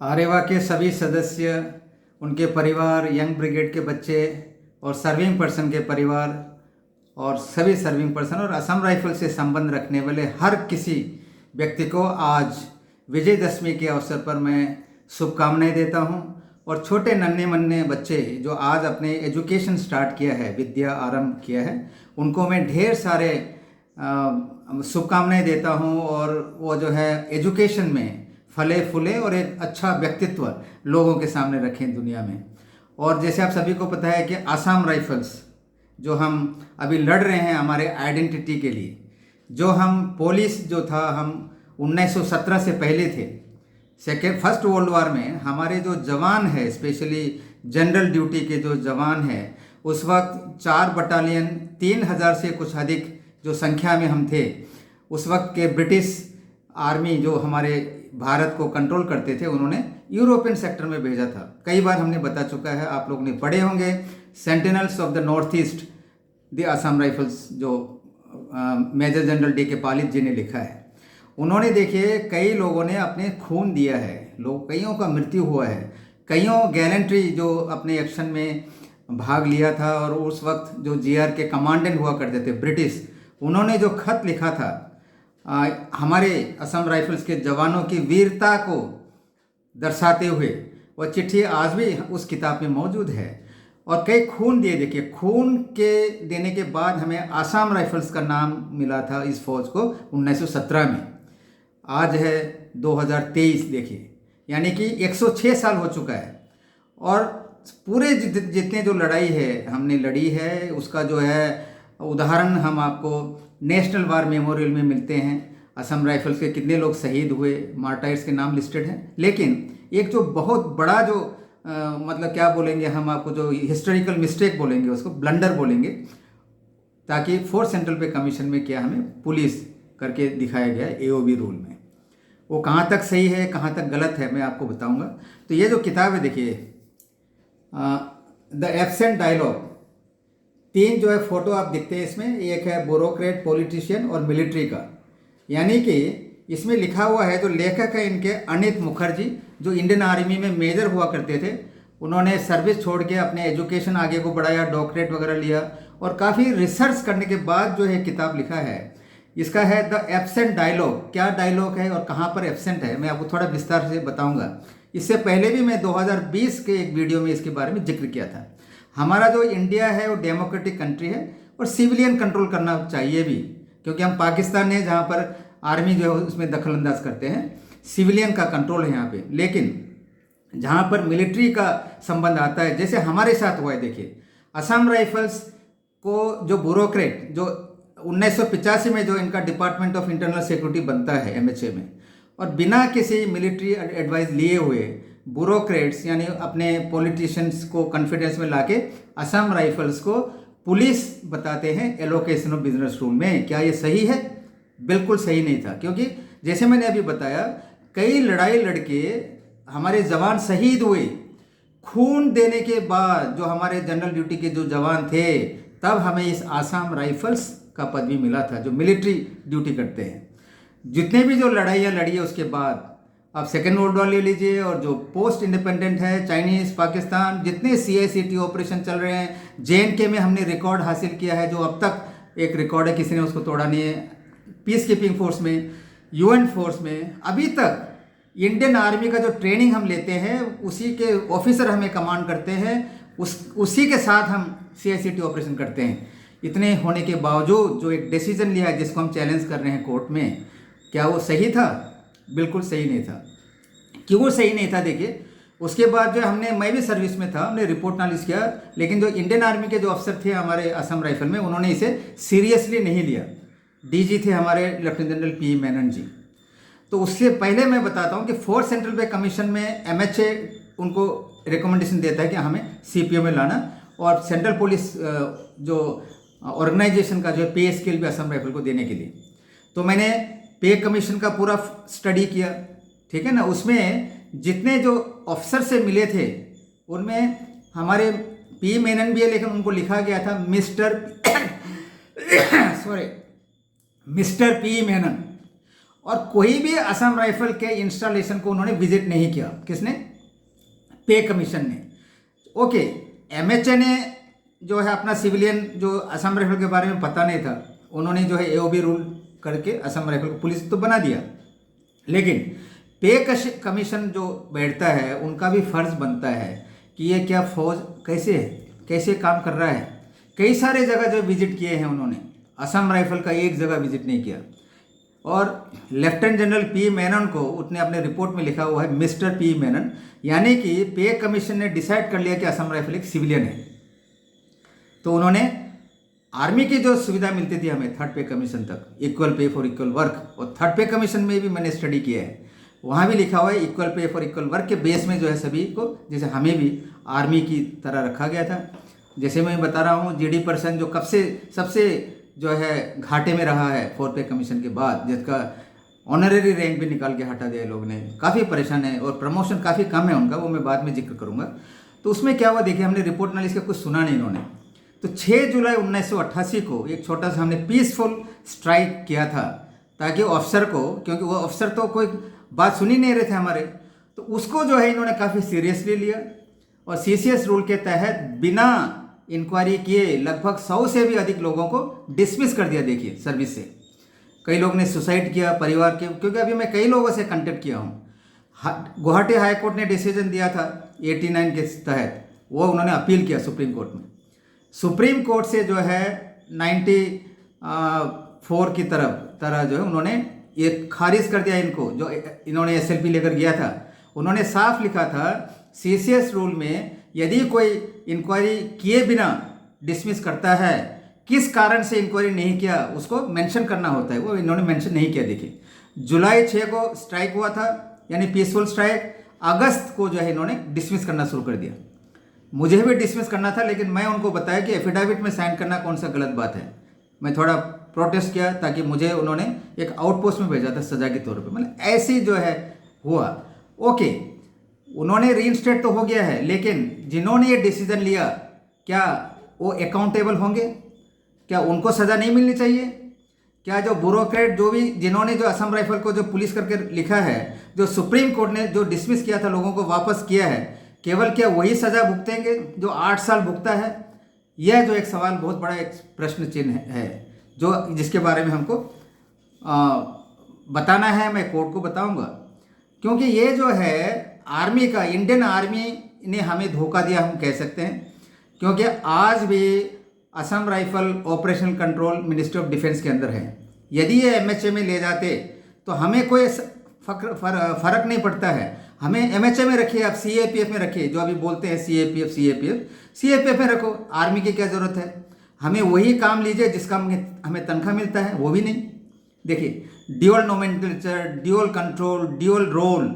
आरेवा के सभी सदस्य, उनके परिवार, यंग ब्रिगेड के बच्चे और सर्विंग पर्सन के परिवार और सभी सर्विंग पर्सन और असम राइफल से संबंध रखने वाले हर किसी व्यक्ति को आज विजयदशमी के अवसर पर मैं शुभकामनाएं देता हूं। और छोटे नन्हे मन्ने बच्चे जो आज अपने एजुकेशन स्टार्ट किया है, विद्या आरंभ किया है, उनको मैं ढेर सारे शुभकामनाएं देता हूं। और वो जो है एजुकेशन में फले फूले और एक अच्छा व्यक्तित्व लोगों के सामने रखें दुनिया में। और जैसे आप सभी को पता है कि आसाम राइफल्स जो हम अभी लड़ रहे हैं हमारे आइडेंटिटी के लिए, जो हम पुलिस जो था हम 1917 से पहले थे, फर्स्ट वर्ल्ड वार में हमारे जो जवान है, स्पेशली जनरल ड्यूटी के जो जवान है, उस वक्त 4 बटालियन 3000 से कुछ अधिक जो संख्या में हम थे, उस वक्त के ब्रिटिश आर्मी जो हमारे भारत को कंट्रोल करते थे, उन्होंने यूरोपियन सेक्टर में भेजा था। कई बार हमने बता चुका है, आप लोग ने पढ़े होंगे, sentinels of the north east the Assam rifles, जो मेजर जनरल डी के पालित जी ने लिखा है। उन्होंने देखिए कई लोगों ने अपने खून दिया है, कईयों का मृत्यु हुआ है, कईयों गैलेंट्री जो अपने एक्शन में भाग लिया था। और उस वक्त जो जीआर के कमांडेंट हुआ करते थे ब्रिटिश, उन्होंने जो खत लिखा था हमारे असम राइफल्स के जवानों की वीरता को दर्शाते हुए, वह चिट्ठी आज भी उस किताब में मौजूद है। और कई खून दिए, देखिए खून के देने के बाद हमें आसाम राइफल्स का नाम मिला था इस फौज को 1917 में। आज है 2023, देखिए यानी कि 106 साल हो चुका है। और पूरे जितने जो लड़ाई है हमने लड़ी है, उसका जो है उदाहरण हम आपको नेशनल वार मेमोरियल में मिलते हैं। असम राइफल्स के कितने लोग शहीद हुए, मार्टायर्स के नाम लिस्टेड हैं। लेकिन एक जो बहुत बड़ा जो मतलब क्या बोलेंगे हम आपको, जो हिस्टोरिकल मिस्टेक बोलेंगे, उसको ब्लंडर बोलेंगे, ताकि फोर्थ सेंट्रल पे कमीशन में क्या हमें पुलिस करके दिखाया गया है एओबी रूल में। वो कहाँ तक सही है कहाँ तक गलत है मैं आपको बताऊंगा। तो ये जो किताब है देखिए, द एब्सेंट डायलॉग, 3 जो है फोटो आप दिखते हैं इसमें, एक है ब्यूरोक्रेट, पॉलिटिशियन और मिलिट्री का। यानी कि इसमें लिखा हुआ है, जो लेखक है इनके अनित मुखर्जी, जो इंडियन आर्मी में मेजर हुआ करते थे, उन्होंने सर्विस छोड़ के अपने एजुकेशन आगे को बढ़ाया, डॉक्टरेट वगैरह लिया और काफ़ी रिसर्च करने के बाद जो है किताब लिखा है। इसका है द एब्सेंट डायलॉग। क्या डायलॉग है और कहाँ पर एब्सेंट है मैं आपको थोड़ा विस्तार से बताऊंगा। इससे पहले भी मैं 2020 के एक वीडियो में इसके बारे में जिक्र किया था। हमारा जो इंडिया है वो डेमोक्रेटिक कंट्री है और सिविलियन कंट्रोल करना चाहिए भी, क्योंकि हम पाकिस्तान है जहाँ पर आर्मी जो है उसमें दखल अंदाज करते हैं, सिविलियन का कंट्रोल है यहाँ पे। लेकिन जहाँ पर मिलिट्री का संबंध आता है, जैसे हमारे साथ हुआ है, देखिए असम राइफल्स को जो ब्यूरोक्रेट, जो 1985 में जो इनका डिपार्टमेंट ऑफ इंटरनल सिक्योरिटी बनता है एमएचए में, और बिना किसी मिलिट्री एडवाइस लिए हुए ब्यूरोक्रेट्स यानी अपने पॉलिटिशियंस को कॉन्फिडेंस में लाके असम राइफल्स को पुलिस बताते हैं एलोकेशन ऑफ बिजनेस रूल में। क्या ये सही है? बिल्कुल सही नहीं था, क्योंकि जैसे मैंने अभी बताया, कई लड़ाई लड़के हमारे जवान शहीद हुए। खून देने के बाद जो हमारे जनरल ड्यूटी के जो जवान थे, तब हमें इस आसाम राइफल्स का पदवी मिला था, जो मिलिट्री ड्यूटी करते हैं। जितने भी जो लड़ाइयाँ लड़ी है उसके बाद, आप सेकेंड वर्ल्ड वॉर ले लीजिए और जो पोस्ट इंडिपेंडेंट है, चाइनीज, पाकिस्तान, जितने CICT ऑपरेशन चल रहे हैं, JNK में हमने रिकॉर्ड हासिल किया है, जो अब तक एक रिकॉर्ड है, किसी ने उसको तोड़ा नहीं है। पीस कीपिंग फोर्स में, UN फोर्स में, अभी तक इंडियन आर्मी का जो ट्रेनिंग हम लेते हैं, उसी के ऑफिसर हमें कमांड करते हैं, उसी के साथ हम CICT ऑपरेशन करते हैं। इतने होने के बावजूद जो एक डिसीजन लिया है, जिसको हम चैलेंज कर रहे हैं कोर्ट में, क्या वो सही था? बिल्कुल सही नहीं था। क्यों सही नहीं था? देखिए, उसके बाद जो मैं भी सर्विस में था, हमने रिपोर्ट एनालिस किया, लेकिन जो इंडियन आर्मी के जो अफसर थे हमारे असम राइफल में, उन्होंने इसे सीरियसली नहीं लिया। DG थे हमारे लेफ्टिनेंट जनरल P मेनन जी। तो उससे पहले मैं बताता हूँ कि फोर्थ सेंट्रल पे कमीशन में MHA उनको रिकमेंडेशन देता है कि हमें CPO में लाना, और सेंट्रल पुलिस जो ऑर्गेनाइजेशन का जो पे स्केल भी असम राइफल को देने के लिए। तो मैंने पे कमीशन का पूरा स्टडी किया, ठीक है ना। उसमें जितने जो अफसर से मिले थे, उनमें हमारे P मेनन भी है, लेकिन उनको लिखा गया था मिस्टर P मेनन। और कोई भी असम राइफल के इंस्टॉलेशन को उन्होंने विजिट नहीं किया। किसने? पे कमीशन ने। ओके, एमएचए ने जो है अपना सिविलियन जो असम राइफल के बारे में पता नहीं था, उन्होंने जो है एओबी रूल करके असम राइफल को पुलिस तो बना दिया, लेकिन पे कमीशन जो बैठता है उनका भी फर्ज बनता है कि ये क्या फौज कैसे काम कर रहा है। कई सारे जगह जो विजिट किए हैं उन्होंने, असम राइफल का एक जगह विजिट नहीं किया। और लेफ्टिनेंट जनरल पी मेनन को उसने अपने रिपोर्ट में लिखा हुआ है मिस्टर पी मेनन, यानी कि पे कमीशन ने डिसाइड कर लिया कि असम राइफल एक सिविलियन है। तो उन्होंने आर्मी की जो सुविधा मिलती थी हमें थर्ड पे कमीशन तक, equal pay for equal work, और थर्ड पे कमीशन में भी मैंने स्टडी किया है, वहाँ भी लिखा हुआ है equal pay for equal work के बेस में जो है सभी को, जैसे हमें भी आर्मी की तरह रखा गया था। जैसे मैं बता रहा हूँ जीडी पर्सन जो कब से सबसे जो है घाटे में रहा है फोर्थ पे कमीशन के बाद, जिसका ऑनररी रैंक भी निकाल के हटा दिया लोग ने, काफ़ी परेशान है और प्रमोशन काफ़ी कम है उनका, वो मैं बाद में जिक्र करूँगा। तो उसमें क्या हुआ देखिए, हमने रिपोर्ट एनालिसिस का कुछ सुना नहीं इन्होंने। तो 6 जुलाई 1988 को एक छोटा सा हमने पीसफुल स्ट्राइक किया था, ताकि अफसर को, क्योंकि वो अफसर तो कोई बात सुन ही नहीं रहे थे हमारे, तो उसको जो है इन्होंने काफ़ी सीरियसली लिया और सीसीएस रूल के तहत बिना इंक्वायरी किए लगभग 100 से भी अधिक लोगों को डिसमिस कर दिया। देखिए सर्विस से कई लोग ने सुसाइड किया परिवार के, क्योंकि अभी मैं कई लोगों से कांटेक्ट किया हूँ। गुवाहाटी हाई कोर्ट ने डिसीजन दिया था 89 के तहत, वो उन्होंने अपील किया सुप्रीम कोर्ट में। सुप्रीम कोर्ट से जो है 94 की तरह जो है उन्होंने ये खारिज कर दिया इनको, जो इन्होंने एसएलपी लेकर गया था। उन्होंने साफ लिखा था सीसीएस रूल में यदि कोई इंक्वायरी किए बिना डिसमिस करता है, किस कारण से इंक्वायरी नहीं किया उसको मेंशन करना होता है, वो इन्होंने मेंशन नहीं किया। देखिए जुलाई 6 को स्ट्राइक हुआ था, यानी पीसफुल स्ट्राइक, अगस्त को जो है इन्होंने डिसमिस करना शुरू कर दिया। मुझे भी डिसमिस करना था, लेकिन मैं उनको बताया कि एफिडेविट में साइन करना कौन सा गलत बात है। मैं थोड़ा प्रोटेस्ट किया, ताकि मुझे उन्होंने एक आउटपोस्ट में भेजा था सजा के तौर पे, मतलब ऐसी जो है हुआ। ओके, उन्होंने रीइंस्टेट तो हो गया है, लेकिन जिन्होंने ये डिसीजन लिया क्या वो अकाउंटेबल होंगे? क्या उनको सज़ा नहीं मिलनी चाहिए? क्या जो ब्यूरोक्रेट जो भी जिन्होंने जो असम राइफल को जो पुलिस करके लिखा है, जो सुप्रीम कोर्ट ने जो डिसमिस किया था, लोगों को वापस किया है, केवल क्या वही सज़ा भुगतेंगे जो 8 साल भुगता है? यह जो एक सवाल बहुत बड़ा एक प्रश्न चिन्ह है, जो जिसके बारे में हमको बताना है, मैं कोर्ट को बताऊंगा। क्योंकि ये जो है आर्मी का, इंडियन आर्मी ने हमें धोखा दिया हम कह सकते हैं, क्योंकि आज भी Assam rifle operational control ministry of defence के अंदर है। यदि ये एमएचए में ले जाते तो हमें कोई फर्क नहीं पड़ता है। हमें एमएचए में रखिए, आप सीएपीएफ में रखिए, जो अभी बोलते हैं सीएपीएफ में रखो, आर्मी की क्या ज़रूरत है? हमें वही काम लीजिए जिसका हमें तनख्वाह मिलता है, वो भी नहीं। देखिए dual nomenclature, dual control, dual role,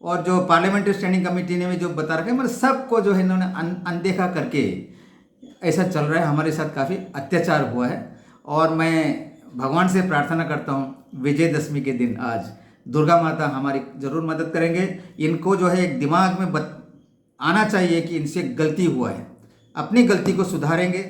और जो पार्लियामेंट्री स्टैंडिंग कमेटी ने भी जो बता रखा है, मतलब सबको जो है इन्होंने अनदेखा करके ऐसा चल रहा है। हमारे साथ काफ़ी अत्याचार हुआ है, और मैं भगवान से प्रार्थना करता हूँ विजयदशमी के दिन आज दुर्गा माता हमारी ज़रूर मदद करेंगे। इनको जो है एक दिमाग में आना चाहिए कि इनसे गलती हुआ है, अपनी गलती को सुधारेंगे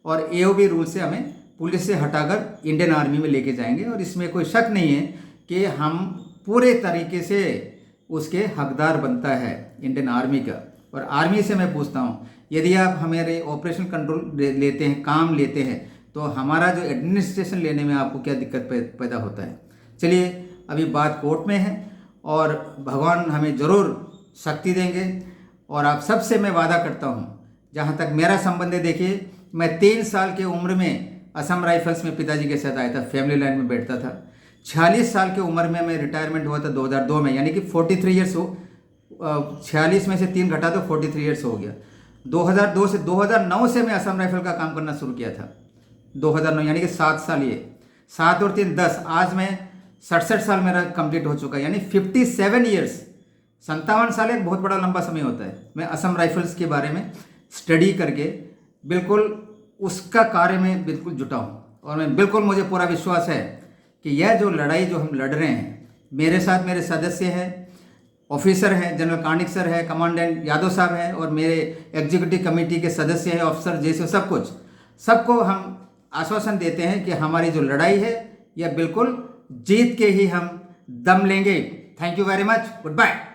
और एओबी रूल से हमें पुलिस से हटाकर इंडियन आर्मी में लेके जाएंगे। और इसमें कोई शक नहीं है कि हम पूरे तरीके से उसके हकदार बनता है इंडियन आर्मी का। और आर्मी से मैं पूछता हूँ, यदि आप हमारे ऑपरेशन कंट्रोल लेते हैं, काम लेते हैं, तो हमारा जो एडमिनिस्ट्रेशन लेने में आपको क्या दिक्कत पैदा होता है? चलिए, अभी बात कोर्ट में है और भगवान हमें ज़रूर शक्ति देंगे। और आप सबसे मैं वादा करता हूँ, जहाँ तक मेरा संबंध है, देखिए मैं 3 साल की उम्र में असम राइफल्स में पिताजी के साथ आया था, फैमिली लाइन में बैठता था। 46 साल की उम्र में मैं रिटायरमेंट हुआ था 2002 में, यानी कि 43 ईयर्स हो, 46 में से 3 घटा तो 43 ईयर्स हो गया। 2002 से 2009 से मैं असम राइफल का काम करना शुरू किया था, 2009 यानी कि 7 साल, ये 7 और 3 10, आज मैं 67 साल मेरा कंप्लीट हो चुका है, यानी 57 ईयर्स। 57 साल एक बहुत बड़ा लंबा समय होता है। मैं असम राइफल्स के बारे में स्टडी करके बिल्कुल उसका कार्य में बिल्कुल जुटा हूँ, और मैं बिल्कुल, मुझे पूरा विश्वास है कि यह जो लड़ाई जो हम लड़ रहे हैं, मेरे साथ मेरे सदस्य हैं, ऑफिसर हैं, जनरल कार्निक सर है, कमांडेंट यादव साहब हैं, और मेरे एग्जीक्यूटिव कमेटी के सदस्य हैं, ऑफिसर जैसे सब कुछ, सबको हम आश्वासन देते हैं कि हमारी जो लड़ाई है यह बिल्कुल जीत के ही हम दम लेंगे। Thank you very much, good bye.